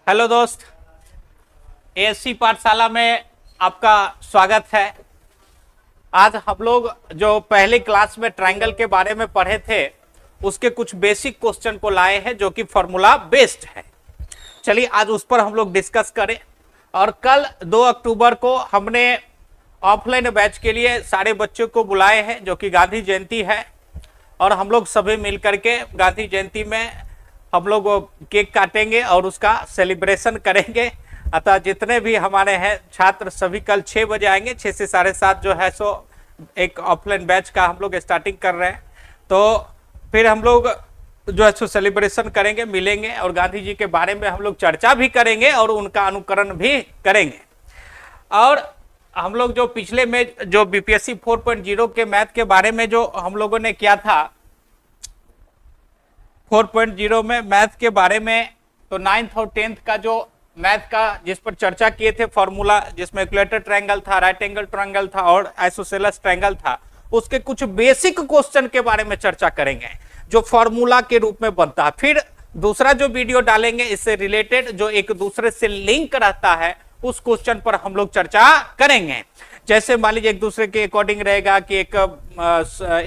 Hello दोस्त, ASC पाठशाला में आपका स्वागत है। आज हम लोग जो पहले क्लास में ट्रायंगल के बारे में पढ़े थे उसके कुछ बेसिक क्वेश्चन को लाए हैं जो कि फॉर्मूला बेस्ड है। चलिए आज उस पर हम लोग डिस्कस करें। और कल 2 अक्टूबर को हमने ऑफलाइन बैच के लिए सारे बच्चों को बुलाए हैं जो कि गांधी जयंती है, और हम लोग सभी मिलकर के गांधी जयंती में हम लोग केक काटेंगे और उसका सेलिब्रेशन करेंगे। अतः जितने भी हमारे हैं छात्र सभी कल 6 बजे आएंगे। 6 से 7:30 जो है सो एक ऑफलाइन बैच का हम लोग स्टार्टिंग कर रहे हैं। तो फिर हम लोग जो है सो सेलिब्रेशन करेंगे, मिलेंगे और गांधी जी के बारे में हम लोग चर्चा भी करेंगे और उनका अनुकरण भी करेंगे। और हम लोग जो पिछले में जो बीपीएससी 4.0 के मैथ के बारे में जो हम लोगों ने किया था 4.0 में मैथ के बारे में, तो 9th और 10th का जो मैथ का जिस पर चर्चा किए थे फॉर्मूला, जिसमें इक्विलेटरल ट्रायंगल था, राइट एंगल ट्रायंगल था और आइसोसेलेस ट्रायंगल था, उसके कुछ बेसिक क्वेश्चन के बारे में चर्चा करेंगे जो फॉर्मूला के रूप में बनता है। फिर दूसरा जो वीडियो डालेंगे इससे रिलेटेड जो एक दूसरे से लिंक रहता है उस क्वेश्चन पर हम लोग चर्चा करेंगे। जैसे मान लीजिए एक दूसरे के अकॉर्डिंग रहेगा कि एक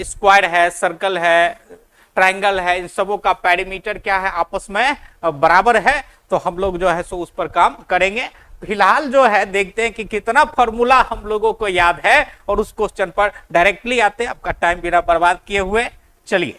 स्क्वायर है, सर्कल है, ट्रायंगल है, इन सबों का पेरीमीटर क्या है, आपस में बराबर है, तो हम लोग जो है सो उस पर काम करेंगे। फिलहाल जो है देखते हैं कि कितना फॉर्मूला हम लोगों को याद है और उस क्वेश्चन पर डायरेक्टली आते हैं आपका टाइम बिना बर्बाद किए हुए। चलिए,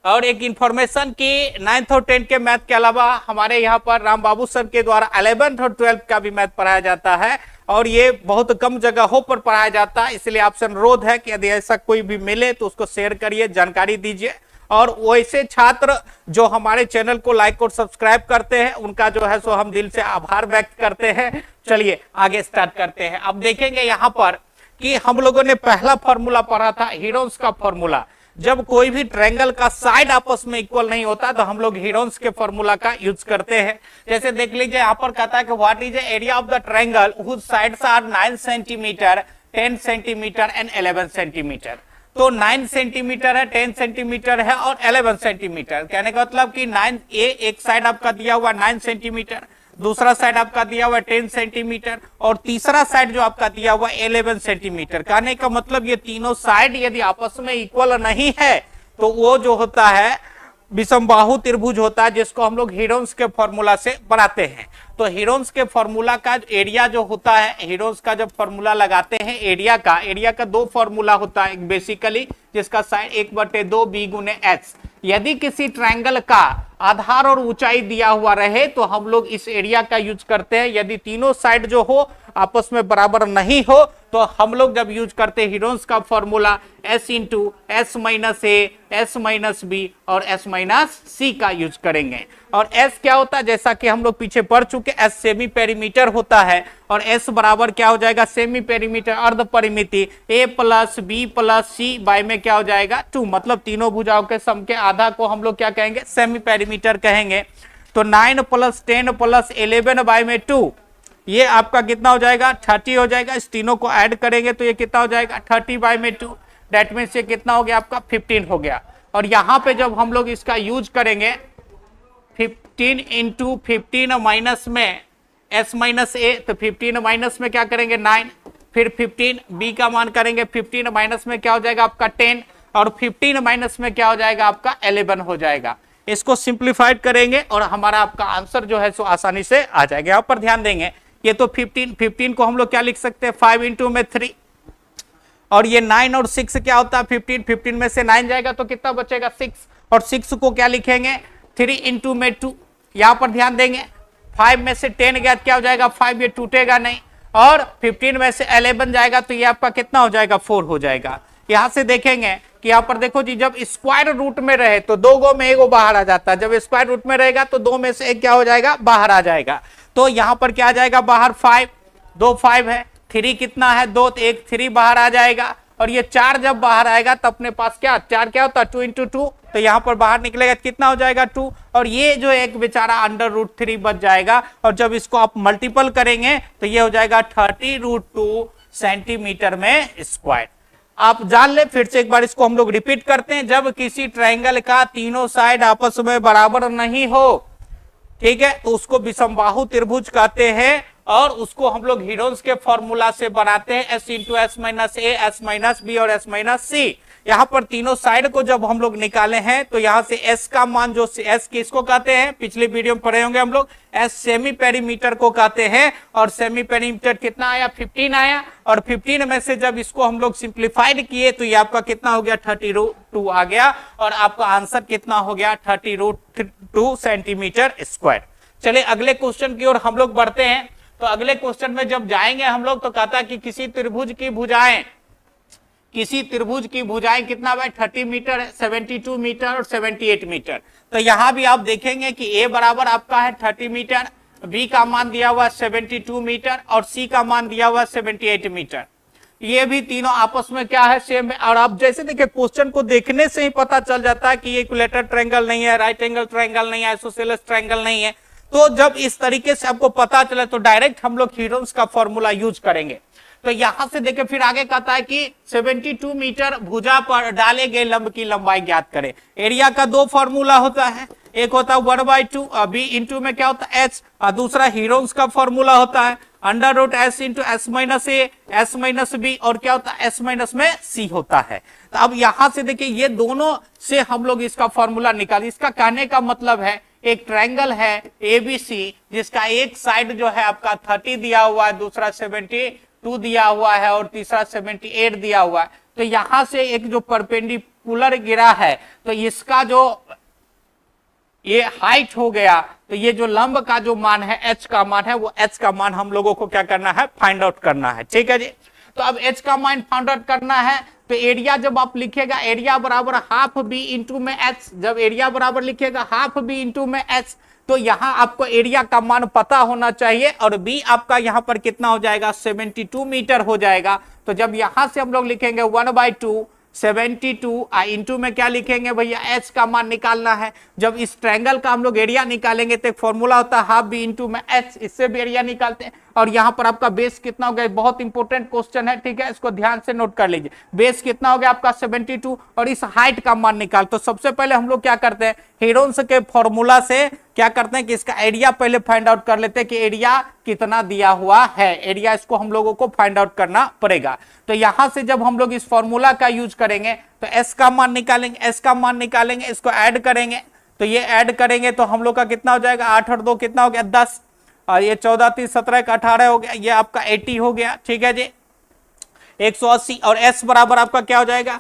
और एक इंफॉर्मेशन कि 9th और 10th के मैथ के अलावा हमारे यहाँ पर राम बाबू सर के द्वारा 11th और 12th का भी मैथ पढ़ाया जाता है, और ये बहुत कम जगहों पर पढ़ाया जाता है। इसलिए आपसे अनुरोध है कि यदि ऐसा कोई भी मिले तो उसको शेयर करिए, जानकारी दीजिए। और वैसे छात्र जो हमारे चैनल को लाइक और सब्सक्राइब करते हैं उनका जो है सो हम दिल से आभार व्यक्त करते हैं। चलिए आगे स्टार्ट करते हैं। अब देखेंगे यहाँ पर कि हम लोगों ने पहला फॉर्मूला पढ़ा था हीरोन्स का फॉर्मूला। जब कोई भी ट्रायंगल का साइड आपस में इक्वल नहीं होता तो हम लोग हीरोन्स के फॉर्मूला का यूज करते हैं। जैसे देख लीजिए यहाँ पर कहता है कि what is the area of the triangle whose sides are 9 centimeter, 10 centimeter and 11 centimeter. तो 9 सेंटीमीटर है, 10 सेंटीमीटर है और 11 सेंटीमीटर। कहने का मतलब कि 9 एक साइड आपका दिया हुआ 9 सेंटीमीटर, दूसरा साइड आपका दिया हुआ 10 सेंटीमीटर और तीसरा साइड जो आपका दिया हुआ 11 सेंटीमीटर। कहने का मतलब ये तीनों साइड यदि आपस में इक्वल नहीं है तो वो जो होता है विषमबाहु त्रिभुज होता है, जिसको हम लोग हीरोन्स के फॉर्मूला से बनाते हैं। तो हीरोन्स के फॉर्मूला का एरिया जो होता है, हीरोन्स का जब फॉर्मूला लगाते हैं एरिया का 2 फॉर्मूला होता है। एक बेसिकली जिसका साइन 1/2 b गुने h। यदि किसी ट्रायंगल का आधार और ऊंचाई दिया हुआ रहे तो हम लोग इस एरिया का यूज करते हैं। यदि तीनों साइड जो हो आपस में बराबर नहीं हो तो हम लोग जब यूज करते हैं हीरोन्स का formula s into s minus a, s minus b और s माइनस c का यूज करेंगे। और s क्या होता है, जैसा कि हम लोग पीछे पढ़ चुके, s सेमी पेरीमीटर होता है और s बराबर क्या हो जाएगा, सेमी पेरीमीटर अर्ध परिमिति a plus b plus c by में क्या हो जाएगा 2। मतलब तीनों भुजाओं के सम के आधा को हम लोग क्या कहेंगे, सेमी पेरीमीटर कहेंगे। तो 9 प्लस 10 प्लस 11 बाय में 2, ये आपका कितना हो जाएगा 30 हो जाएगा। इस तीनों को ऐड करेंगे तो ये कितना हो जाएगा 30 बाय में 2। दैट मीन्स ये कितना हो गया आपका 15 हो गया। और यहाँ पे जब हम लोग इसका यूज करेंगे 15 इंटू 15 माइनस में s माइनस a, तो 15 माइनस में क्या करेंगे 9, फिर 15 b का मान करेंगे 15 माइनस में क्या हो जाएगा आपका 10 और 15 माइनस में क्या हो जाएगा आपका 11 हो जाएगा। इसको सिंप्लीफाइड करेंगे और हमारा आपका आंसर जो है सो आसानी से आ जाएगा। यहाँ पर ध्यान देंगे ये तो 15 को हम लोग क्या लिख सकते हैं 5 इंटू में 3, और ये 9 और 6 क्या होता है 15 में से 9 जाएगा तो कितना बचेगा 6, और 6 को क्या लिखेंगे 3 इंटू में 2। यहाँ पर ध्यान देंगे 5 में से 10 गया क्या हो जाएगा 5, ये टूटेगा नहीं, और 15 में से 11 जाएगा तो ये आपका कितना हो जाएगा 4 हो जाएगा। यहाँ से देखेंगे कि यहाँ पर देखो जी, जब स्क्वायर रूट में रहे तो 2 गो में 1 बाहर आ जाता है, जब स्क्वायर रूट में रहेगा तो 2 में से 1 क्या हो जाएगा बाहर आ जाएगा। तो यहाँ पर क्या आ जाएगा बाहर 5, 2 5 है, 3 कितना है 2, तो 1 3 बाहर आ जाएगा, और ये 4 जब बाहर आएगा तो अपने पास क्या 4 क्या होता है 2 इंटू 2, तो यहाँ पर बाहर निकलेगा कितना हो जाएगा 2, और ये जो एक बेचारा √3 बच जाएगा। और जब इसको आप मल्टीपल करेंगे तो ये हो जाएगा 30√2 सेंटीमीटर में स्क्वायर। आप जान ले, फिर से एक बार इसको हम लोग रिपीट करते हैं। जब किसी ट्रायंगल का तीनों साइड आपस में बराबर नहीं हो, ठीक है, तो उसको विषमबाहु त्रिभुज कहते हैं और उसको हम लोग हीरोन्स के फॉर्मूला से बनाते हैं, S into S minus A, S minus B और एस माइनस सी। यहाँ पर तीनों साइड को जब हम लोग निकाले हैं तो यहाँ से एस का मान, जो एस किसको कहते हैं, पिछले वीडियो में पढ़े होंगे हम लोग, एस सेमी पेरीमीटर को कहते हैं। और सेमी पेरीमीटर कितना आया, 15 आया। और 15 में से जब इसको हम लोग सिंप्लीफाइड किए तो ये आपका कितना हो गया, 30√2 आ गया। और आपका आंसर कितना हो गया, 30√2 सेंटीमीटर स्क्वायर। चलिए अगले क्वेश्चन की ओर हम लोग बढ़ते हैं। तो अगले क्वेश्चन में जब जाएंगे हम लोग तो कहता है कि किसी त्रिभुज की भुजाएं कितना भाई, 30 मीटर है, 72 मीटर और 78 मीटर। तो यहां भी आप देखेंगे कि ए बराबर आपका है 30 मीटर, बी का मान दिया हुआ 72 मीटर और सी का मान दिया हुआ 78 मीटर। ये भी तीनों आपस में क्या है, सेम है। और आप जैसे देखिए क्वेश्चन को देखने से ही पता चल जाता है कि ये इक्विलेटरल ट्रायंगल नहीं है, राइट एंगल ट्रायंगल नहीं है, आइसोसेलेस ट्रायंगल नहीं है। तो जब इस तरीके से आपको पता चले तो डायरेक्ट हम लोग हीरोन्स का फॉर्मूला यूज करेंगे। तो यहां से देखिए फिर आगे कहता है कि 72 मीटर भुजा पर डाले गए लंब की लंबाई ज्ञात करें। एरिया का दो फॉर्मूला होता है, एक होता है 1/2 बी इंटू में क्या होता है एच, और दूसरा हीरोन्स का फॉर्मूला होता है √s into S minus A, S minus B और क्या होता है एस माइनस में सी होता है। तो अब यहां से देखिए ये दोनों से हम लोग इसका फॉर्मूला निकालें। इसका कहने का मतलब है एक ट्रायंगल है एबीसी जिसका एक साइड जो है आपका 30 दिया हुआ है, दूसरा 72 दिया हुआ है और तीसरा 78 दिया हुआ है। तो यहां से एक जो परपेंडिकुलर गिरा है तो इसका जो ये हाइट हो गया, तो ये जो लंब का जो मान है एच का मान है, वो एच का मान हम लोगों को क्या करना है, फाइंड आउट करना है। ठीक है जी। तो अब एच का मान फाइंड आउट करना है तो एरिया जब आप लिखेगा एरिया बराबर हाफ बी इंटू में एच, जब एरिया बराबर लिखेगा हाफ बी इंटू में एच तो यहां आपको एरिया का मान पता होना चाहिए। और बी आपका यहां पर कितना हो जाएगा, 72 मीटर हो जाएगा। तो जब यहां से हम लोग लिखेंगे 1/2 72 इंटू में क्या लिखेंगे भैया, एच का मान निकालना है। जब इस ट्रायंगल का हम लोग एरिया निकालेंगे तो एक फॉर्मूला होता है हाफ बी इंटू में एच, इससे भी एरिया निकालते हैं। और यहाँ पर आपका बेस कितना हो गया, बहुत इंपॉर्टेंट क्वेश्चन है, ठीक है, इसको ध्यान से नोट कर लीजिए। बेस कितना हो गया आपका 72 और इस हाइट का मान निकाल। तो सबसे पहले हम लोग क्या करते हैं, हीरोन्स के फॉर्मूला से क्या करते हैं कि इसका एरिया पहले फाइंड आउट कर लेते हैं कि एरिया कितना दिया हुआ है। एरिया इसको हम लोगों को फाइंड आउट करना पड़ेगा। तो यहां से जब हम लोग इस फॉर्मूला का यूज करेंगे तो एस का मान निकालेंगे, एस का मान निकालेंगे, इसको ऐड करेंगे। तो ये ऐड करेंगे तो हम लोग का कितना हो जाएगा, 8 और 2 कितना हो गया 10, और ये 14 3 17 का 18 हो गया, ये आपका 80 हो गया। ठीक है जी, 180। और एस बराबर आपका क्या हो जाएगा,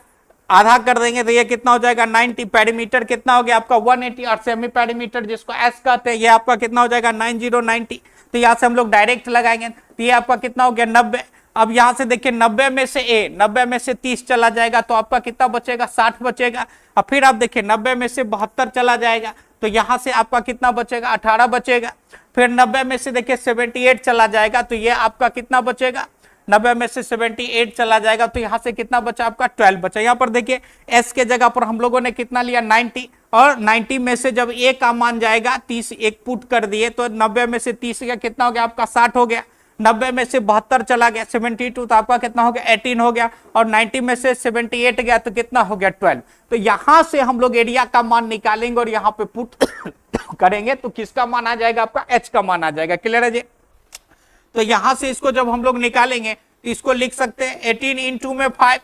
आधा कर देंगे तो ये कितना हो जाएगा 90। पेरीमीटर कितना हो गया आपका 180 और सेमी पेरीमीटर जिसको एस कहते हैं ये आपका कितना हो जाएगा 90। तो यहाँ से हम लोग डायरेक्ट लगाएंगे तो ये आपका कितना हो गया 90। अब यहां से देखिए 90 में से 90 में से 30 चला जाएगा तो आपका कितना बचेगा 60 बचेगा। और फिर आप देखिए 90 में से 72 चला जाएगा तो यहां से आपका कितना बचेगा 18 बचेगा। फिर 90 में से देखिए 78 चला जाएगा तो ये आपका कितना बचेगा, 90 में से 78 चला जाएगा तो यहां से कितना बचा आपका 12 बचा। यहाँ पर देखिए एस के जगह पर हम लोगों ने कितना लिया 90, और 90 में से जब ए का मान जाएगा 30 एक पुट कर दिए तो 90 में से 30 का कितना हो गया आपका 60 हो गया। 90 में से 72 चला गया 72 तो आपका कितना हो गया 18 हो गया। और 90 में से 78 गया तो कितना हो गया 12। तो यहां से हम लोग एरिया का मान निकालेंगे और यहाँ पे पुट करेंगे तो किसका मान आ जाएगा आपका एच का मान आ जाएगा। क्लियर है जी। तो यहां से इसको जब हम लोग निकालेंगे तो इसको लिख सकते हैं 18 इंटू में 5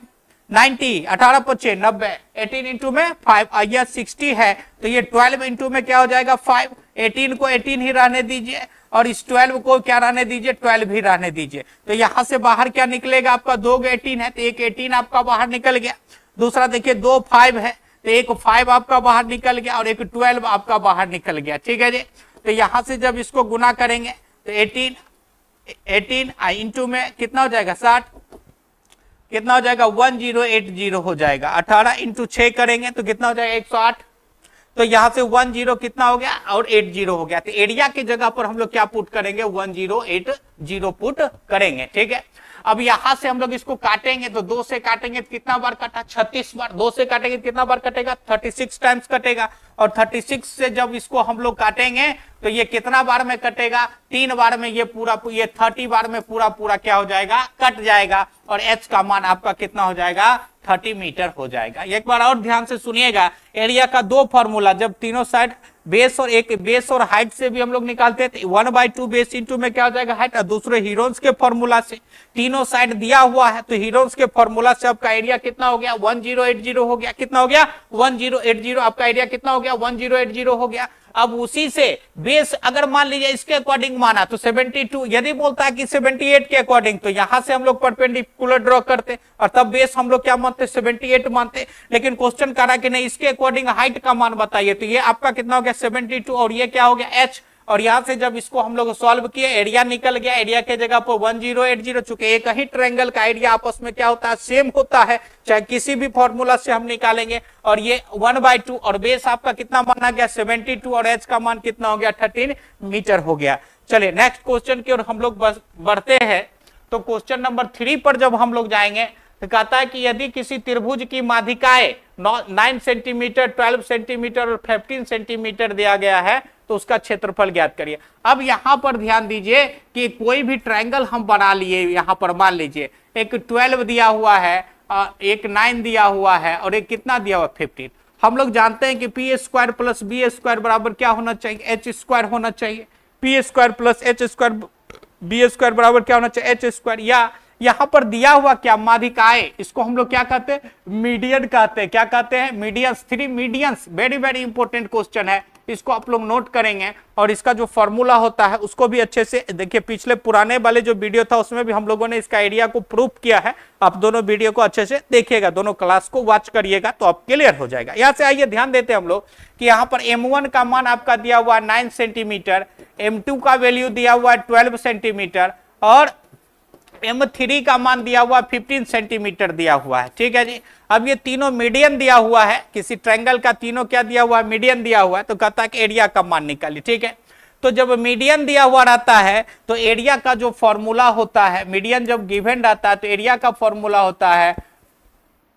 90, 18 पच्चे 90, 18 इंटू में 5 यह 60 है तो ये 12 इंटू में क्या हो जाएगा 5। 18 को 18 ही रहने दीजिए और इस 12 को क्या रहने दीजिए 12 ही रहने दीजिए। तो यहां से बाहर क्या निकलेगा आपका 2 18 है तो एक 18 आपका बाहर निकल गया। दूसरा देखिए 2 5 है तो एक 5 आपका बाहर निकल गया और एक 12 आपका बाहर निकल गया। ठीक है जी। तो यहां से जब इसको गुना करेंगे तो 18 इंटू में कितना हो जाएगा 60, कितना हो जाएगा 1080 हो जाएगा। 18 इंटू 6 करेंगे तो कितना हो जाएगा 108। तो यहां से 10 कितना हो गया और 80 हो गया। तो एरिया की जगह पर हम लोग क्या पुट करेंगे 1080 पुट करेंगे। ठीक है। अब यहां से हम लोग इसको काटेंगे तो 2 से काटेंगे तो कितना बार कटा 36 बार। 2 से काटेंगे तो कितना बार कटेगा 36 टाइम्स कटेगा। और 36 से जब इसको हम लोग काटेंगे तो ये कितना बार में कटेगा 3 बार में ये पूरा ये 30 बार में पूरा क्या हो जाएगा कट जाएगा। और एच का मान आपका कितना हो जाएगा 30 मीटर हो जाएगा। एक बार और ध्यान से सुनिएगा, एरिया का 2 फॉर्मूला जब तीनों साइड बेस और एक बेस और हाइट से भी हम लोग निकालते हैं, 1/2 बेस इंटू में क्या हो जाएगा हाइट, और दूसरे हीरोन्स के फॉर्मूला से तीनों साइड दिया हुआ है, तो हीरोन्स के फॉर्मूला से आपका एरिया कितना हो गया 1080 हो गया, कितना हो गया 1080, आपका एरिया कितना हो गया 1080 हो गया। अब उसी से बेस अगर मान लीजिए इसके अकॉर्डिंग माना तो 72, यदि बोलता है कि 78 के अकॉर्डिंग, तो यहां से हम लोग परपेंडिकुलर ड्रॉ करते और तब बेस हम लोग क्या मानते 78 मानते, लेकिन क्वेश्चन कह रहा कि नहीं इसके अकॉर्डिंग हाइट का मान बताइए, तो ये आपका कितना हो गया 72 और ये क्या हो गया h, और यहां से जब इसको हम लोग सॉल्व किए एरिया निकल गया, एरिया के जगह पर 1080, चूंकि एक ही ट्रायंगल का एरिया आपस में क्या होता है सेम होता है, चाहे किसी भी फॉर्मूला से हम निकालेंगे, और ये 1/2 और बेस आपका कितना माना गया 72 और एच का मान कितना हो गया 13 मीटर हो गया। चलिए नेक्स्ट क्वेश्चन की ओर हम लोग बढ़ते हैं। तो क्वेश्चन नंबर 3 पर जब हम लोग जाएंगे तो कहता है कि यदि किसी त्रिभुज की माध्यिकाएं 9 सेंटीमीटर, 12 सेंटीमीटर और 15 सेंटीमीटर दिया गया है तो उसका क्षेत्रफल ज्ञात करिए। अब यहां पर ध्यान दीजिए कि कोई भी ट्रायंगल हम बना लिए, यहां पर मान लीजिए एक 12 दिया हुआ है, एक 9 दिया हुआ है और एक कितना दिया हुआ 15। हम लोग जानते हैं कि P square plus B square बराबर क्या होना चाहिए एच स्क्वायर होना चाहिए, P square plus H square B square बराबर क्या होना चाहिए एच स्क्वायर, या यहां पर दिया हुआ क्या माध्यिकाएं, इसको हम लोग क्या कहते हैं मीडियन कहते हैं, क्या कहते हैं medians, 3 medians, very very important question है, इसको आप लोग नोट करेंगे और इसका जो फॉर्मूला होता है उसको भी अच्छे से देखिए, पिछले पुराने वाले जो वीडियो था उसमें भी हम लोगों ने इसका आइडिया को प्रूफ किया है, आप दोनों वीडियो को अच्छे से देखिएगा, दोनों क्लास को वॉच करिएगा तो आप क्लियर हो जाएगा। यहां से आइए ध्यान देते हैं हम लोग कि यहाँ पर M1 का मान आपका दिया हुआ है 9 सेंटीमीटर, M2 का वैल्यू दिया हुआ है 12 सेंटीमीटर और M3 का मान दिया हुआ 15 सेंटीमीटर दिया हुआ है, ठीक है जी। अब ये तीनों मीडियन दिया हुआ है, किसी ट्रायंगल का तीनों क्या दिया हुआ है मीडियन दिया हुआ है, तो कहता है कि एरिया का मान निकालिए, ठीक है। तो जब मीडियन दिया हुआ रहता है तो एरिया का जो फॉर्मूला होता है, मीडियन जब गिवन रहता है तो एरिया का फॉर्मूला होता है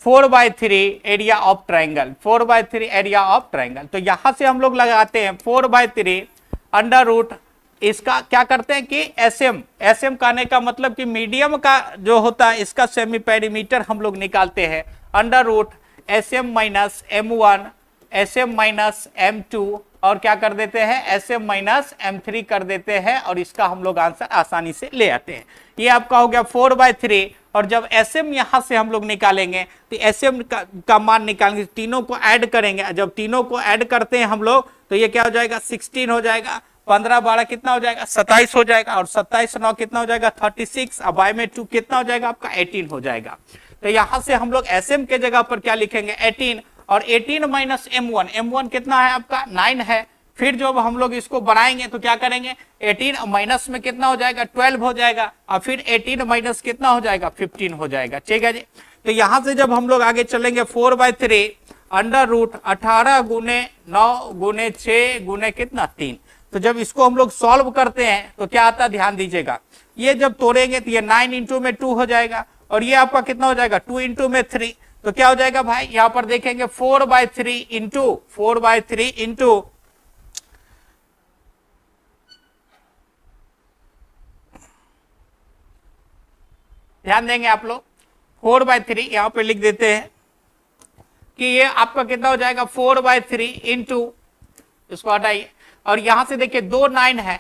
4/3 area of triangle, 4/3 area of triangle. तो यहां से हम लोग लगाते हैं 4/3 अंडर रूट, इसका क्या करते हैं कि एसएम कहने का मतलब कि मीडियम का जो होता है इसका सेमी पेरीमीटर हम लोग निकालते हैं, under root SM minus M1 SM minus M2 और क्या कर देते हैं एसएम माइनस M3 कर देते हैं और इसका हम लोग आंसर आसानी से ले आते हैं। ये आपका हो गया 4/3 और जब एसएम यहां से हम लोग निकालेंगे तो एसएम का मान निकालेंगे, तीनों को ऐड करेंगे, जब तीनों को ऐड करते हैं हम लोग तो ये क्या हो जाएगा 16 हो जाएगा, 15-12 कितना हो जाएगा 27 हो जाएगा और 27-9 कितना हो जाएगा 36, अब बाय में 2 कितना हो जाएगा आपका 18 हो जाएगा। तो यहां से हम लोग एसएम के जगह पर क्या लिखेंगे 18 और 18 माइनस M1 कितना है आपका 9 है। फिर जब हम लोग इसको बनाएंगे तो क्या करेंगे 18 माइनस में कितना हो जाएगा 12 हो जाएगा और फिर 18 माइनस कितना हो जाएगा 15 हो जाएगा, ठीक है जी। तो यहां से जब हम लोग आगे चलेंगे 4/3 अंडर रूट 18 गुने 9 गुने 6 गुने कितना 3, तो जब इसको हम लोग सॉल्व करते हैं तो क्या आता है ध्यान दीजिएगा, ये जब तोड़ेंगे तो ये 9 इंटू में 2 हो जाएगा और ये आपका कितना हो जाएगा 2 इंटू में 3, तो क्या हो जाएगा भाई यहां पर देखेंगे 4/3 इंटू ध्यान देंगे आप लोग 4/3 यहां पे लिख देते हैं कि ये आपका कितना हो जाएगा 4/3 इंटू, इसको हटाइए और यहां से देखिए 2 9 है,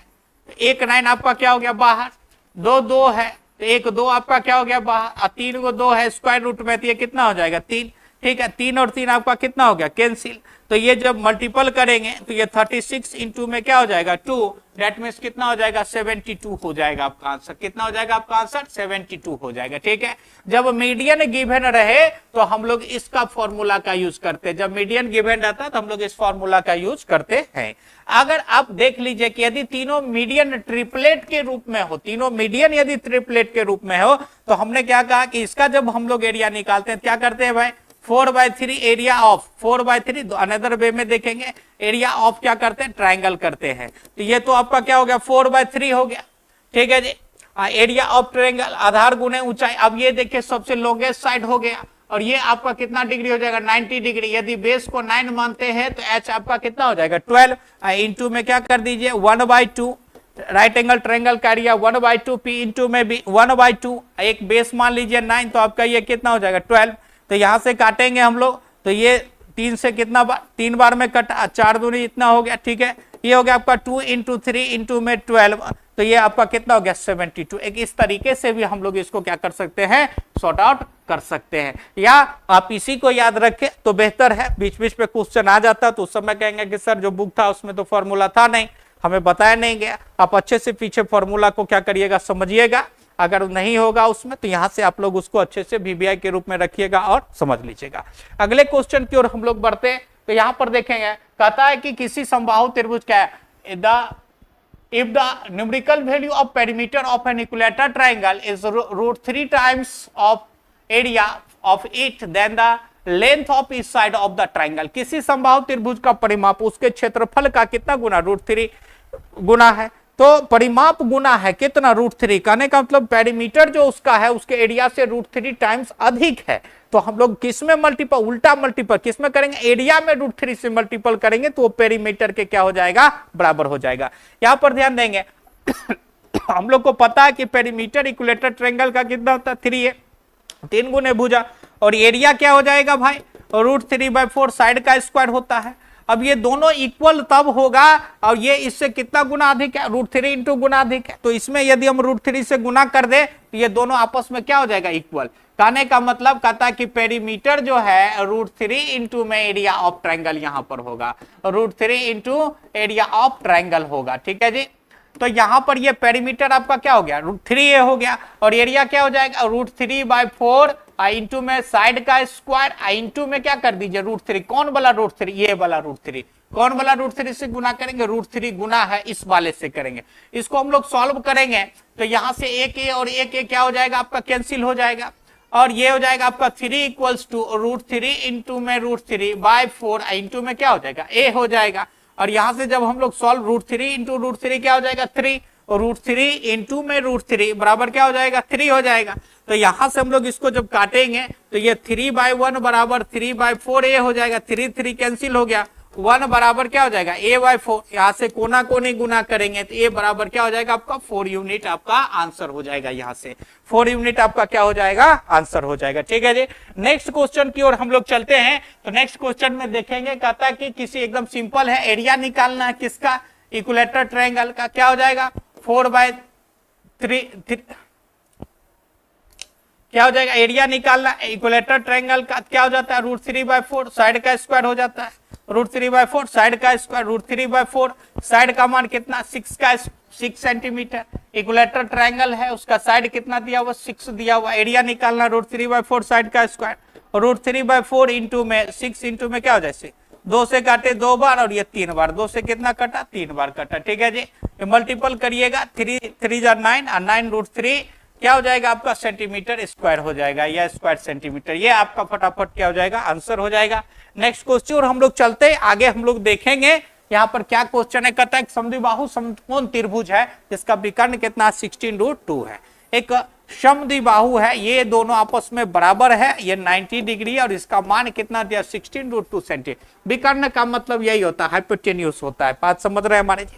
एक 9 आपका क्या हो गया बाहर, 2 2 है तो एक 2 आपका क्या हो गया बाहर और 3 को 2 है स्क्वायर रूट में तो ये कितना हो जाएगा 3, ठीक है। 3 और 3 आपका कितना हो गया कैंसिल, तो ये जब मल्टीपल करेंगे तो ये 36 इंटू में क्या हो जाएगा 2, दैट मीन्स कितना हो जाएगा 72 हो जाएगा आपका आंसर, कितना हो जाएगा आपका आंसर 72 हो जाएगा, ठीक है। जब मीडियन गिवन रहे तो हम लोग इसका फॉर्मूला का यूज करते हैं, जब मीडियन गिवन रहता है तो हम लोग इस फॉर्मूला का यूज करते हैं। अगर आप देख लीजिए कि यदि तीनों मीडियन ट्रिपलेट के रूप में हो, तीनों मीडियन यदि ट्रिपलेट के रूप में हो तो हमने क्या कहा कि इसका जब हम लोग एरिया निकालते हैं क्या करते हैं भाई 4/3 एरिया ऑफ 4/3, अनदर वे में देखेंगे एरिया ऑफ क्या करते हैं ट्रायंगल करते हैं, तो ये तो आपका क्या हो गया 4/3 हो गया, ठीक है जी। एरिया ऑफ ट्रायंगल आधार गुने ऊंचाई, अब ये देखिए सबसे लॉन्गेस्ट साइड हो गया और ये आपका कितना डिग्री हो जाएगा 90 डिग्री, यदि बेस को 9 मानते हैं तो एच आपका कितना हो जाएगा 12 इंटू में क्या कर दीजिए 1/2, राइट एंगल ट्रायंगल का एरिया 1/2 पी इंटू में भी 1/2, एक बेस मान लीजिए 9 तो आपका ये कितना हो जाएगा 12, तो यहां से काटेंगे हम लोग तो ये 3 से कितना बार, 3 बार में कटा, 4 दूनी इतना हो गया, ठीक है। ये हो गया आपका 2 इंटू 3 इंटू में 12, तो ये आपका कितना हो गया 72। एक इस तरीके से भी हम लोग इसको क्या कर सकते हैं, सॉर्ट आउट कर सकते हैं, या आप इसी को याद रखें तो बेहतर है। बीच बीच में क्वेश्चन आ जाता तो उस समय कहेंगे कि सर जो बुक था उसमें तो फॉर्मूला था नहीं, हमें बताया नहीं गया। आप अच्छे से पीछे फॉर्मूला को क्या करिएगा, समझिएगा। अगर नहीं होगा उसमें तो यहां से आप लोग उसको अच्छे से वीबीआई के रूप में रखिएगा और समझ लीजिएगा। अगले क्वेश्चन की ओर हम लोग बढ़ते हैं, तो यहां पर देखेंगे, कहता है कि किसी समबाहु त्रिभुज क्या है, if the numerical value of perimeter of an equilateral triangle is √3 times of area of it, then the length of each side of the triangle। किसी समबाहु त्रिभुज का परिमाप उसके क्षेत्रफल का कितना गुना, √3 गुना है। तो परिमाप गुना है कितना, √3। कहने का मतलब पेरीमीटर जो उसका है उसके एरिया से √3 टाइम्स अधिक है। तो हम लोग किस में मल्टीपल, उल्टा मल्टीपल किस में करेंगे, एरिया में √3 से मल्टीपल करेंगे तो वो पेरीमीटर के क्या हो जाएगा, बराबर हो जाएगा। यहां पर ध्यान देंगे हम लोग को पता है कि पेरीमीटर इक्विलेटरल ट्रायंगल का कितना होता है, 3 है, 3 गुने भुजा, और एरिया क्या हो जाएगा भाई, √3/4 साइड का स्क्वायर होता है। अब ये दोनों इक्वल तब होगा, और ये इससे कितना गुना अधिक है, √3 इंटू गुना अधिक है। तो इसमें यदि हम √3 से गुना कर दे तो ये दोनों आपस में क्या हो जाएगा, इक्वल। कहने का मतलब कहता है कि पेरीमीटर जो है √3 इंटू में एरिया ऑफ ट्रायंगल यहां पर होगा, √3 इंटू एरिया ऑफ ट्रायंगल होगा, ठीक है जी। तो यहां पर ये पेरीमीटर आपका क्या हो गया, √3 हो गया, और एरिया क्या हो जाएगा, √3/4 इंटू में साइड का स्क्वायर, इंटू में क्या कर दीजिए √3। कौन वाला √3, ये वाला √3। कौन वाला √3 से गुना करेंगे, √3 गुना है इस वाले से करेंगे। इसको हम लोग सॉल्व करेंगे तो यहां से एक ए और एक ए क्या हो जाएगा, आपका कैंसिल हो जाएगा, और ये हो जाएगा आपका 3 इक्वल्स टू √3 इंटू में √3/4 इंटू में क्या हो जाएगा, ए हो जाएगा। और यहां से जब हम लोग सॉल्व √3 इंटू √3 क्या हो जाएगा, 3, और √3 इंटू में √3 बराबर क्या हो जाएगा, 3 हो जाएगा। तो यहां से हम लोग इसको जब काटेंगे तो ये 3/1 बराबर 3/4 ए हो जाएगा, 3 कैंसिल हो गया, 1 बराबर क्या हो जाएगा, a/4। यहां से कोना कोनी गुना करेंगे तो a बराबर क्या हो जाएगा आपका 4 यूनिट, आपका आंसर हो जाएगा। यहां से 4 यूनिट आपका क्या हो जाएगा, आंसर हो जाएगा, ठीक है जी। नेक्स्ट क्वेश्चन की ओर हम लोग चलते हैं। तो नेक्स्ट क्वेश्चन में देखेंगे, कहता है कि किसी एकदम सिंपल है, एरिया निकालना है किसका, इक्विलेटरल ट्रायंगल का। क्या हो जाएगा, 4/3 क्या हो जाएगा, एरिया निकालना इक्विलेटरल ट्रायंगल का क्या हो जाता है, √3/4 साइड का स्क्वायर हो जाता है, √3/4 साइड का स्क्वायर, √3/4 साइड का मान कितना, 6 सेंटीमीटर। इक्विलेटरल ट्रायंगल है, उसका साइड कितना दिया हुआ, 6 दिया हुआ। एरिया निकालना √3/4 साइड का स्क्वायर, और √3/4 इंटू में 6 इंटू में क्या हो जाए, 2 से काटे 2 बार, और ये 3 बार, 2 से कितना कटा, 3 बार कटा, ठीक है जी। मल्टीपल करिएगा, 3 × 9 और 9√3 क्या हो जाएगा आपका सेंटीमीटर स्क्वायर हो जाएगा, या स्क्वायर सेंटीमीटर। ये आपका फटाफट क्या हो जाएगा, आंसर हो जाएगा। नेक्स्ट क्वेश्चन और हम लोग चलते हैं आगे, हम लोग देखेंगे यहाँ पर क्या क्वेश्चन है। कहता है समद्विबाहु समकोण त्रिभुज है जिसका विकर्ण कितना 16√2 है। एक समद्विबाहु है, ये दोनों आपस में बराबर है, ये 90 डिग्री और इसका मान कितना दिया 16√2 सेंटीमीटर। विकर्ण का मतलब यही होता है, हाइपोटेन्यूज होता है। बात समझ रहे हैं हमारे जी।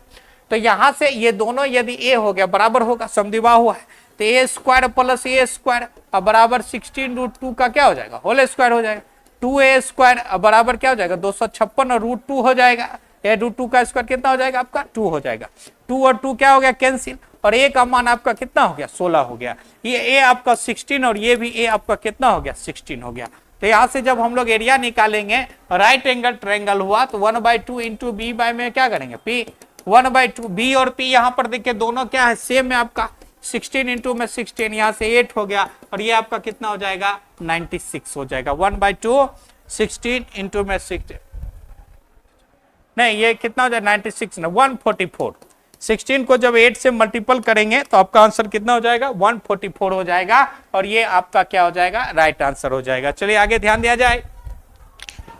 तो यहां से ये दोनों यदि ए हो गया बराबर होगा, समद्विबाहु है, तो ए स्क्वायर प्लस ए स्क्वायर बराबर 16√2 का क्या हो जाएगा, होल स्क्वायर हो जाएगा। 2a स्क्वायर बराबर क्या हो जाएगा 256 और √2 हो जाएगा। ये √2 का स्क्वायर कितना हो जाएगा आपका 2 हो जाएगा। 2 और 2 क्या हो गया कैंसिल, और a का मान आपका कितना हो गया 16 हो गया। ये a आपका 16 और ये भी a आपका कितना हो गया 16 हो गया। तो यहाँ से जब हम लोग एरिया निकालेंगे, राइट एंगल ट्रायंगल हुआ तो 1/2 इंटू बी बाय में क्या करेंगे p, 1/2 b और p यहाँ पर देखिए दोनों क्या है सेम है आपका, 16 इंटू में 16 यहाँ से 8 हो गया, और ये आपका कितना हो जाएगा 96 हो जाएगा। 1/2 16 इंटू में 16 नहीं, ये कितना हो जाएगा 96 ना 144। 16 को जब 8 से मल्टीपल करेंगे तो आपका आंसर कितना हो जाएगा 144 हो जाएगा, और ये आपका क्या हो जाएगा राइट आंसर हो जाएगा। चलिए आगे ध्यान दिया जाए।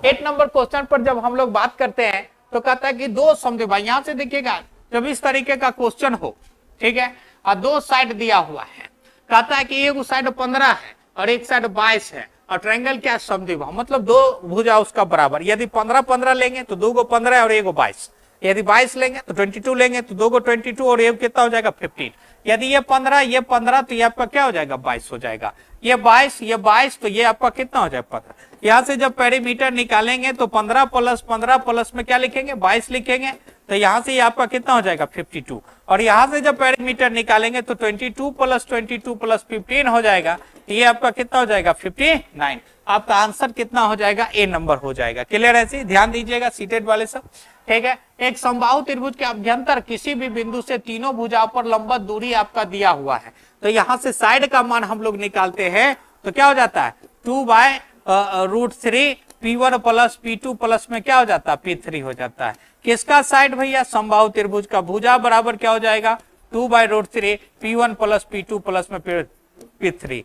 8 नंबर क्वेश्चन पर जब हम लोग बात करते हैं तो कहता है कि दो समद्विबाहु, यहां से देखिएगा जब इस तरीके का क्वेश्चन हो, ठीक है, और दो साइड दिया हुआ है, कहता है कि एक साइड 15 है और एक साइड 22 है, और ट्रायंगल क्या समद्विबाहु मतलब दो भुजा उसका बराबर। यदि 15 लेंगे तो 2 को 15 और 1 को 22, यदि 22 लेंगे तो 22 लेंगे तो 2 को 22 और 1 कितना हो जाएगा 15। यदि ये 15 तो ये आपका क्या हो जाएगा 22 हो जाएगा। ये 22 तो ये आपका कितना हो जाएगा 15। यहाँ से जब पेरीमीटर निकालेंगे तो 15 प्लस 15 प्लस में क्या लिखेंगे 22 लिखेंगे, तो यहाँ से ये आपका कितना हो जाएगा 52। और यहाँ से जब पेरीमीटर निकालेंगे तो 22 प्लस 22 प्लस 15 हो जाएगा, ये आपका कितना हो जाएगा 59। आपका आंसर कितना हो जाएगा, ए नंबर हो जाएगा। क्लियर है जी, ध्यान दीजिएगा सीटेड वाले सब। ठीक है, एक समबाहु त्रिभुज के अभ्यंतर किसी भी बिंदु से तीनों भुजाओं पर लंबवत दूरी आपका दिया हुआ है, तो यहाँ से साइड का मान हम लोग निकालते हैं तो क्या हो जाता है 2/√3 P1 प्लस P2 प्लस में क्या हो जाता है P3 हो जाता है। किसका साइड भैया, समबाहु त्रिभुज का। भुजा बराबर क्या हो जाएगा 2/√3 P1 प्लस P2 प्लस में P3।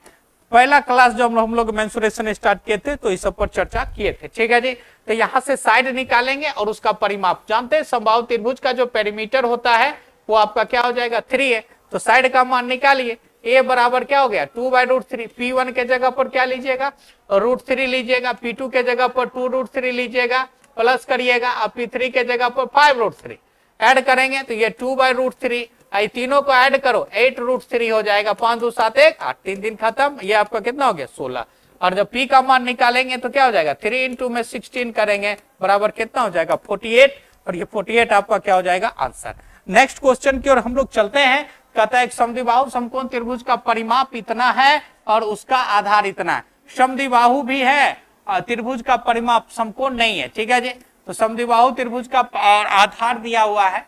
पहला क्लास जो हम लोग मेंसुरेशन स्टार्ट किए थे तो इस सब पर चर्चा किए थे। ठीक है जी, तो यहाँ से साइड निकालेंगे और उसका परिमाप जानते हैं, समबाहु त्रिभुज का जो पेरीमीटर होता है वो आपका क्या हो जाएगा 3 है, तो साइड का मान निकालिए। ए बराबर क्या हो गया 2/√3, P1 के जगह पर क्या लीजिएगा √3 लीजिएगा, P2 के जगह पर 2√3 लीजिएगा, प्लस करिएगा, और P3 के जगह पर 5√3 ऐड करेंगे तो ये 2/√3, तीनों को ऐड करो 8√3 हो जाएगा, 5 2 7 1 8, 3 दिन खत्म, ये आपका कितना हो गया 16। और जब P का मान निकालेंगे तो क्या हो जाएगा 3 × में 16 करेंगे बराबर कितना हो जाएगा 48, और ये 48 आपका क्या हो जाएगा आंसर। नेक्स्ट क्वेश्चन की ओर हम लोग चलते हैं। कहता है एक समद्विबाहु समकोण त्रिभुज का परिमाप इतना है और उसका आधार इतना है। समद्विबाहु भी है, त्रिभुज का परिमाप समकोण नहीं है। ठीक है जी, तो समद्विबाहु त्रिभुज का आधार दिया हुआ है,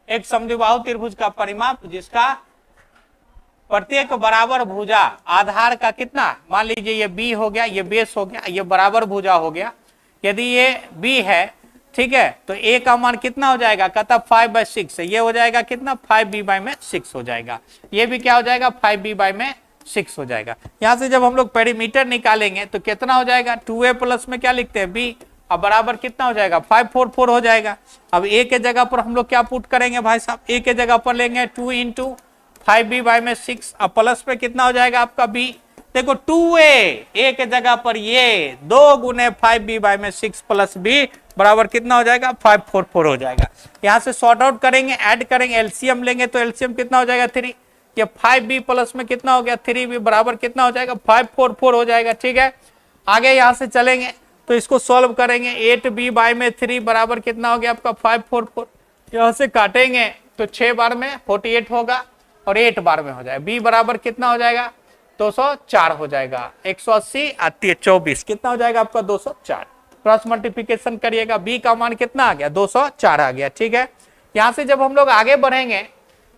एक समद्विबाहु त्रिभुज का परिमाप जिसका प्रत्येक बराबर भुजा आधार का कितना, मान लीजिए ये बी हो गया, ये बेस हो गया, ये बराबर भुजा हो गया। यदि ये बी है, ठीक है, तो ए का मान कितना हो जाएगा, कहता 5/6 है, ये हो जाएगा कितना 5b/6 हो जाएगा, ये भी क्या हो जाएगा 5b/6 हो जाएगा। यहाँ से जब हम लोग पेरीमीटर निकालेंगे तो कितना हो जाएगा 2a प्लस में क्या लिखते हैं b, अब बराबर कितना हो जाएगा 544 हो जाएगा। अब ए के जगह पर हम लोग क्या पुट करेंगे भाई साहब, ए के जगह पर लेंगे 2 × 5b/6, अब प्लस पे कितना हो जाएगा आपका b, देखो 2a, ए के जगह पर ये 2 × 5b/6 प्लस b बराबर कितना हो जाएगा 544 हो जाएगा। यहाँ से सॉर्ट आउट करेंगे, ऐड करेंगे, एलसीएम लेंगे तो एलसीएम कितना हो जाएगा 3, ये 5b प्लस में कितना हो गया 3b बराबर कितना हो जाएगा 544 हो जाएगा। ठीक है, आगे यहाँ से चलेंगे तो इसको सॉल्व करेंगे, 8b/3 बराबर कितना हो गया आपका 544, यहाँ से काटेंगे तो 6 बार में 48 होगा और 8 बार में हो जाएगा, b बराबर कितना हो जाएगा 204 हो जाएगा, 180 24 कितना हो जाएगा आपका 204। क्रॉस मल्टीप्लिकेशन करिएगा, b का मान कितना आ गया 204 आ गया। ठीक है, यहाँ से जब हम लोग आगे बढ़ेंगे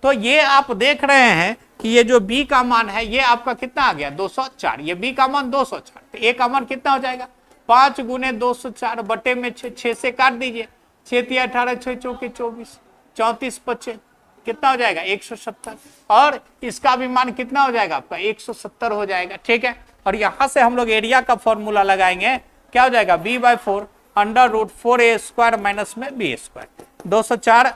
तो ये आप देख रहे हैं कि ये जो b का मान है ये आपका कितना आ गया 204, ये b का मान 204, तो a का मान कितना हो जाएगा 5 × 204 बटे में 6 से काट दीजिए, 6 × 18 6 × 24 34 25 कितना हो जाएगा 170, और इसका भी मान कितना हो जाएगा आपका 170 हो जाएगा। ठीक है, और यहाँ से हम लोग एरिया का फॉर्मूला लगाएंगे, क्या हो जाएगा b/4 √4a² माइनस में b², 204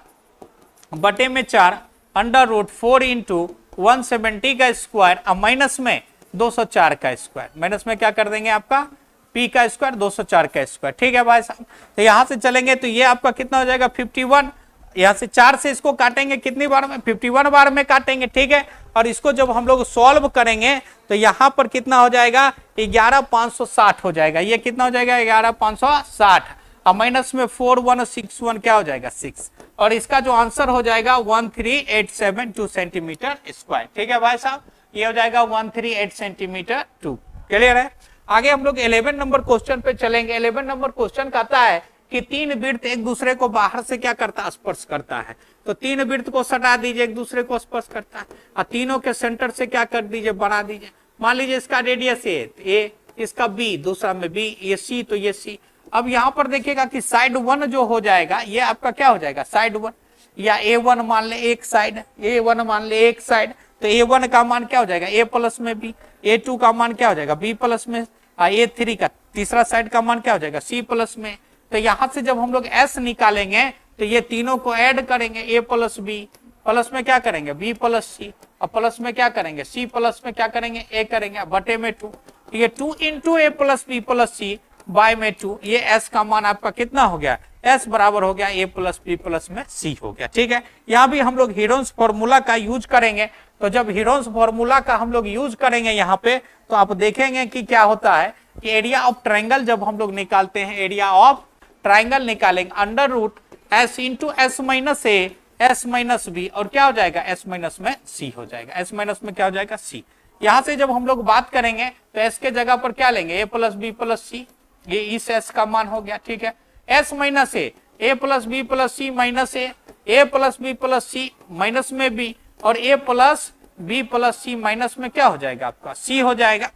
बटे में 4 √4 × 170 का स्क्वायर और माइनस में 204 का स्क्वायर, माइनस में क्या कर देंगे आपका p का स्क्वायर 204 का स्क्वायर। ठीक है भाई साहब, तो यहाँ से चलेंगे तो ये आपका कितना हो जाएगा 51, यहाँ से 4 से इसको काटेंगे कितनी बार में 51 बार में काटेंगे। ठीक है, और इसको जब हम लोग सॉल्व करेंगे तो यहाँ पर कितना हो जाएगा 11560 हो जाएगा, ये कितना हो जाएगा 11560, और माइनस में 4161 क्या हो जाएगा 6, और इसका जो आंसर हो जाएगा 13872 सेंटीमीटर स्क्वायर। ठीक है भाई साहब, ये हो जाएगा 138 सेंटीमीटर 2। क्लियर है, आगे हम लोग 11 नंबर क्वेश्चन पे चलेंगे। 11 नंबर क्वेश्चन कहता है कि 3 वृत्त एक दूसरे को बाहर से क्या करता है स्पर्श करता है, तो 3 वृत्त को सटा दीजिए, एक दूसरे को स्पर्श करता है, और तीनों के सेंटर से क्या कर दीजिए बना दीजिए। मान लीजिए इसका रेडियस ए, इसका बी, दूसरा में बी, ये सी, तो ये सी। अब यहाँ पर देखिएगा कि साइड 1 जो हो जाएगा ये आपका क्या हो जाएगा साइड 1, या A1 मान ले एक साइड, A1 मान ले एक साइड, तो A1 का मान क्या हो जाएगा A प्लस में B, A2 का मान क्या हो जाएगा B प्लस में, A3 का तीसरा साइड का मान क्या हो जाएगा C प्लस में। तो यहाँ से जब हम लोग S निकालेंगे तो ये तीनों को ऐड करेंगे, A प्लस B, प्लस में क्या करेंगे B प्लस C, और प्लस में क्या करेंगे C प्लस में क्या करेंगे A करेंगे, बटे में 2, ये 2 × A plus B plus C by में 2, ये S का मान आपका कितना हो गया S बराबर हो गया A प्लस B प्लस में C हो गया। ठीक है, यहाँ भी हम लोग हीरोन्स फॉर्मूला का यूज करेंगे, तो जब हीरोन्स फॉर्मूला का हम लोग यूज करेंगे यहाँ पे तो आप देखेंगे कि क्या होता है कि एरिया ऑफ ट्रायंगल जब हम लोग निकालते हैं, एरिया ऑफ ट्रायंगल निकालेंगे under root S into S minus A S minus B, और क्या हो जाएगा एस माइनस में सी हो जाएगा, एस माइनस में क्या हो जाएगा सी। यहां से जब हम लोग बात करेंगे तो एस के जगह पर क्या लेंगे, ए प्लस बी प्लस सी, ये इस एस का मान हो गया, ठीक है। एस माइनस ए प्लस बी प्लस सी माइनस ए प्लस बी प्लस सी माइनस में बी, और ए प्लस बी प्लस सी माइनस में क्या हो जाएगा आपका सी हो जाएगा,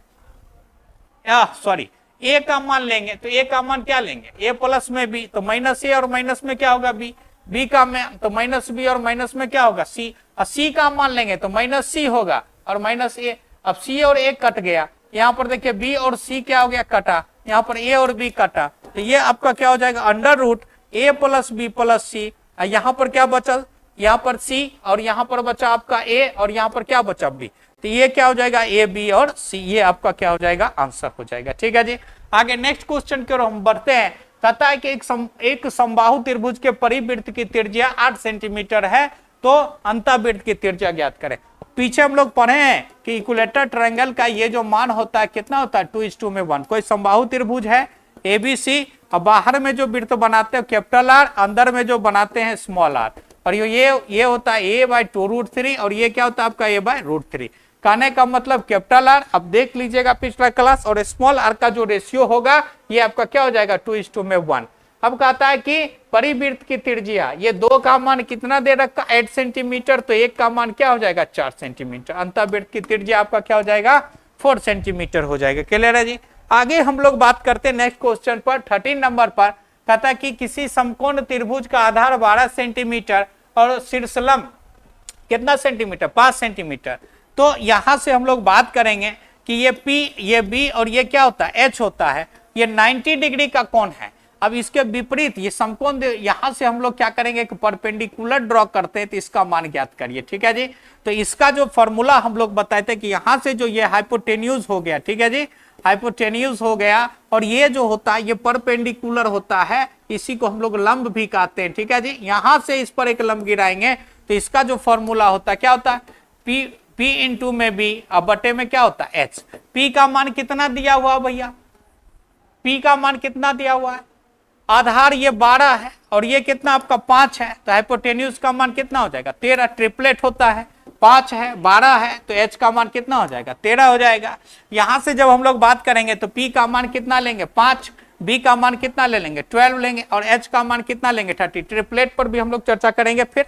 सॉरी ए का मान लेंगे तो ए का मान क्या लेंगे, ए प्लस में बी तो माइनस ए और माइनस में क्या होगा बी, बी का मान तो माइनस बी और माइनस में क्या होगा सी, और सी का मान लेंगे तो माइनस सी होगा और माइनस ए। अब सी और ए कट गया, यहाँ पर देखिए बी और सी क्या हो गया कटा, यहाँ पर ए और बी कटा, तो ये आपका क्या हो जाएगा अंडर रूट ए प्लस बी प्लस सी, यहाँ पर क्या बचल, यहाँ पर सी और यहाँ पर बचा आपका ए और यहाँ पर क्या बचा बी, तो ये क्या हो जाएगा ए बी और सी, ये आपका क्या हो जाएगा आंसर हो जाएगा, ठीक है जी। आगे नेक्स्ट क्वेश्चन की ओर हम बढ़ते हैं। कहता है कि एक समबाहु त्रिभुज के परिवृत्त की त्रिज्या 8 सेंटीमीटर है, तो अंतःवृत्त की त्रिज्या ज्ञात करें। पीछे हम लोग पढ़े हैं कि इक्विलेटरल ट्रायंगल का ये जो मान होता है कितना होता है 2:1। कोई समबाहु त्रिभुज है एबीसी, और बाहर में जो वृत्त बनाते हैं कैपिटल आर, अंदर में जो बनाते हैं स्मॉल आर, और ये होता है a/2√3 और ये क्या होता है आपका a/√3। कहने का मतलब कैपिटल आर, अब देख लीजिएगा पिछला क्लास, और स्मॉल आर का जो रेशियो होगा ये आपका क्या हो जाएगा 2:1। अब कहता है कि परिवृत्त की त्रिज्या, ये दो का मान कितना दे रखा 8 सेंटीमीटर, तो एक का मान क्या हो जाएगा 4 सेंटीमीटर, अंतःवृत्त की त्रिज्या आपका क्या हो जाएगा 4 सेंटीमीटर हो जाएगा। क्लियर है जी। आगे हम लोग बात करते हैं नेक्स्ट क्वेश्चन पर 13 नंबर पर। कहता है कि किसी समकोण त्रिभुज का आधार 12 सेंटीमीटर और शीर्षलंब कितना सेंटीमीटर 5 सेंटीमीटर। तो यहां से हम लोग बात करेंगे कि ये P, ये B और ये क्या होता है H होता है, ये 90 डिग्री का कोण है। अब इसके विपरीत ये समकोण, यहां से हम लोग क्या करेंगे कि परपेंडिकुलर ड्रॉ करते हैं, तो इसका मान ज्ञात करिए, ठीक है जी। तो इसका जो फॉर्मूला हम लोग बताए थे कि यहां से जो ये हाइपोटेन्यूज हो गया, ठीक है जी, हाइपोटेन्यूज हो गया, और ये जो होता है ये परपेंडिकुलर होता है, इसी को हम लोग लंब भी कहते हैं, ठीक है जी। यहां से इस पर एक लंब गिराएंगे तो इसका जो फॉर्मूला होता है क्या होता है P इंटू में B, अब बटे में क्या होता है H। P का मान कितना दिया हुआ भैया, P का मान कितना दिया हुआ है, आधार ये 12 है और ये कितना आपका 5 है, तो हाइपोटेन्यूज का मान कितना हो जाएगा 13, ट्रिपलेट होता है, 5 है 12 है, तो H का मान कितना हो जाएगा 13 हो जाएगा। यहां से जब हम लोग बात करेंगे तो P का मान कितना लेंगे 5, B का मान कितना ले लेंगे 12 लेंगे, और H का मान कितना लेंगे 30। ट्रिपलेट पर भी हम लोग चर्चा करेंगे, फिर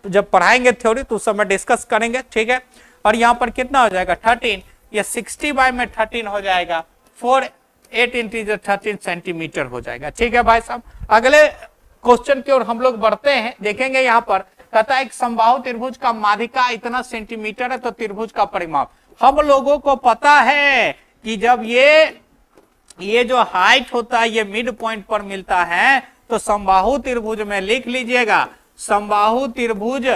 तो जब पढ़ाएंगे थ्योरी तो उस समय डिस्कस करेंगे, ठीक है। और यहाँ पर कितना हो जाएगा 13, ये 60/13 हो जाएगा, 4 8 इंटीजर 13 सेंटीमीटर हो जाएगा, ठीक है भाई साहब। अगले क्वेश्चन की ओर हम लोग बढ़ते हैं। देखेंगे यहाँ पर कहता है एक समबाहु त्रिभुज का माध्यिका इतना सेंटीमीटर है, तो त्रिभुज का परिमाप। हम लोगों को पता है कि जब ये जो हाइट होता है ये मिड पॉइंट पर मिलता है, तो समबाहु त्रिभुज में लिख लीजिएगा, समबाहु त्रिभुज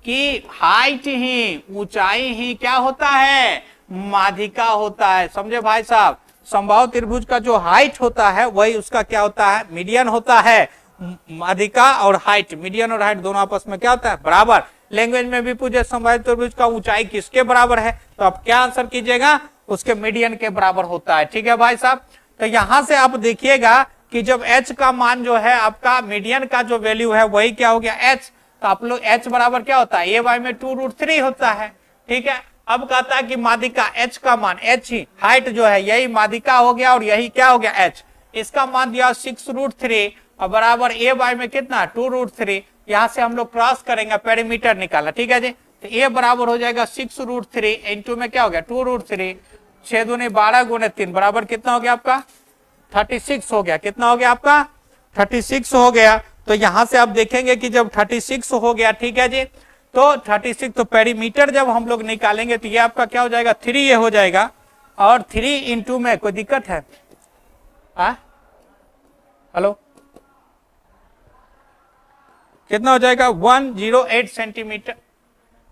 की हाइट ही, ऊंचाई ही क्या होता है माध्यिका होता है, समझे भाई साहब। समबाहु त्रिभुज का जो हाइट होता है वही उसका क्या होता है मीडियन होता है। माध्यिका और हाइट, मीडियन और हाइट दोनों आपस में क्या होता है बराबर। लैंग्वेज में भी पूछे समबाहु त्रिभुज का ऊंचाई किसके बराबर है, तो आप क्या आंसर कीजिएगा उसके मीडियन के बराबर होता है, ठीक है भाई साहब। तो यहां से आप देखिएगा कि जब H का मान जो है आपका मीडियन का जो वैल्यू है वही क्या हो गया H, तो आप लोग H बराबर क्या होता है a/2√3 होता है, ठीक है। अब कहता है कि माध्यिका H का मान, H ही हाइट जो है यही माध्यिका हो गया और यही क्या हो गया H, इसका मान दिया 6√3 और बराबर a में कितना 2√3। यहां से हम लोग क्रॉस करेंगे पेरीमीटर निकालना, ठीक है जी। तो a बराबर हो जाएगा 6√3 इंटू में क्या हो गया 2√3, 6 दूनी 12 गुने 3 बराबर कितना हो गया आपका 36 हो गया। कितना हो गया आपका 36 हो गया। तो यहां से आप देखेंगे कि जब 36 हो गया, ठीक है जी, तो 36 तो पेरीमीटर जब हम लोग निकालेंगे तो ये आपका क्या हो जाएगा 3 ये हो जाएगा, और 3 इंटू में कोई दिक्कत है हेलो कितना हो जाएगा 108 सेंटीमीटर।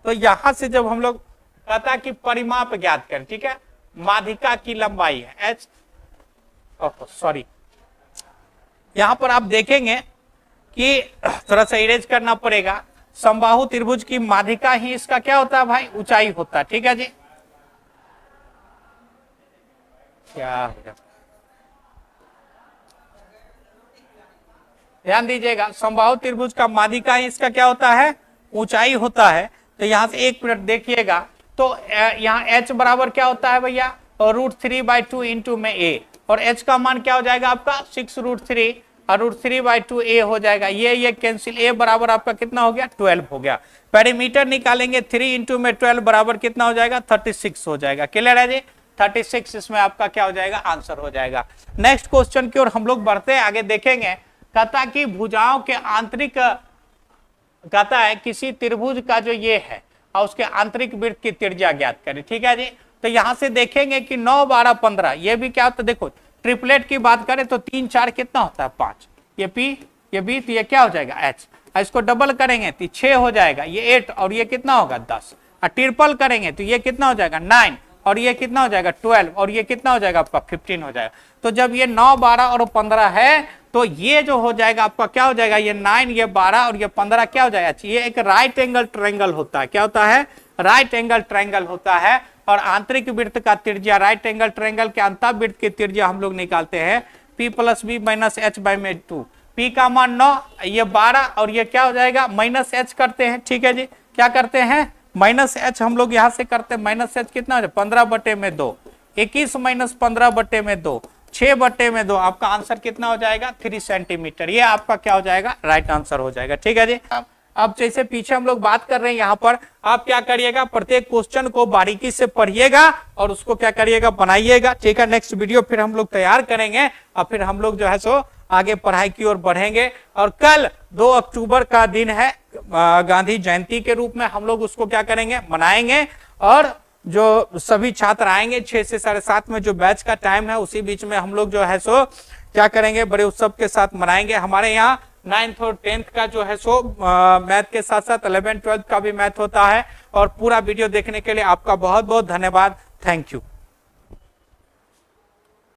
तो यहां से जब हम लोग कहता है कि परिमाप ज्ञात करें, ठीक है, माध्यिका की लंबाई है H, सॉरी यहां पर आप देखेंगे कि थोड़ा सा इरेज करना पड़ेगा। समबाहु त्रिभुज की माध्यिका ही इसका क्या होता है भाई ऊंचाई होता है, ठीक है जी। क्या ध्यान दीजिएगा, समबाहु त्रिभुज का माध्यिका इसका क्या होता है, ऊंचाई होता है। तो यहाँ से 1 मिनट देखिएगा, तो यहाँ h बराबर क्या होता है भैया, और √3/2 इंटू में a, और h का मान क्या हो जाएगा आपका 6√3 और √3/2 a हो जाएगा। ये कैंसिल, a बराबर आपका कितना हो गया 12 हो गया। पेरीमीटर निकालेंगे 3 इंटू में 12 बराबर कितना हो जाएगा 36 हो जाएगा। क्लियर है जी, 36 इसमें आपका क्या हो जाएगा, आंसर हो जाएगा। नेक्स्ट क्वेश्चन की ओर हम लोग बढ़ते हैं, आगे देखेंगे। कहता कि भुजाओं के आंतरिक, कहता है किसी त्रिभुज का जो ये है और उसके आंतरिक वृत्त की त्रिज्या ज्ञात करें। ठीक है जी, तो यहां से देखेंगे कि 9, 12, 15 ये भी क्या होता है, देखो ट्रिपलेट की बात करें तो 3, 4 कितना होता है 5, ये P, ये B, तो ये क्या हो जाएगा H, इसको डबल करेंगे तो 6 हो जाएगा, ये 8 और ये कितना होगा 10, और ट्रिपल करेंगे तो ये कितना हो जाएगा 9 और ये कितना हो जाएगा 12 और ये कितना हो जाएगा आपका 15 हो जाएगा। तो जब ये 9, 12 और 15 है तो ये जो हो जाएगा आपका क्या हो जाएगा, ये 9, ये 12 और ये 15 क्या हो जाएगा, ये एक राइट एंगल ट्रायंगल होता है। क्या होता है, राइट एंगल ट्रायंगल होता है। और आंतरिक वृत्त का त्रिज्या, राइट एंगल ट्रायंगल के अंतः वृत्त की त्रिज्या हम लोग निकालते हैं P + B - H/2। P का मान 9, ये 12 और ये क्या हो जाएगा -H करते हैं। ठीक है जी, क्या करते हैं -H हम लोग यहाँ से करते हैं। -H कितना हो जाएगा 15/2, 21 - 15/2, 6/2, आपका आंसर कितना हो जाएगा 3 सेंटीमीटर। ये आपका क्या हो जाएगा, राइट आंसर हो जाएगा। ठीक है जी, अब जैसे पीछे हम लोग बात कर रहे हैं, यहाँ पर आप क्या करिएगा, प्रत्येक क्वेश्चन को बारीकी से पढ़िएगा और उसको क्या करिएगा, बनाइएगा। ठीक है, नेक्स्ट वीडियो फिर हम लोग तैयार करेंगे और फिर हम लोग जो है सो आगे पढ़ाई की ओर बढ़ेंगे। और कल 2 अक्टूबर का दिन है, गांधी जयंती के रूप में हम लोग उसको क्या करेंगे, मनाएंगे। और जो सभी छात्र आएंगे 6 से 7:30 में जो बैच का टाइम है, उसी बीच में हम लोग जो है सो क्या करेंगे, बड़े उत्सव के साथ मनाएंगे। हमारे यहाँ 9th और 10th का जो है सो मैथ के साथ साथ 11th 12th का भी मैथ होता है। और पूरा वीडियो देखने के लिए आपका बहुत बहुत धन्यवाद। Thank you.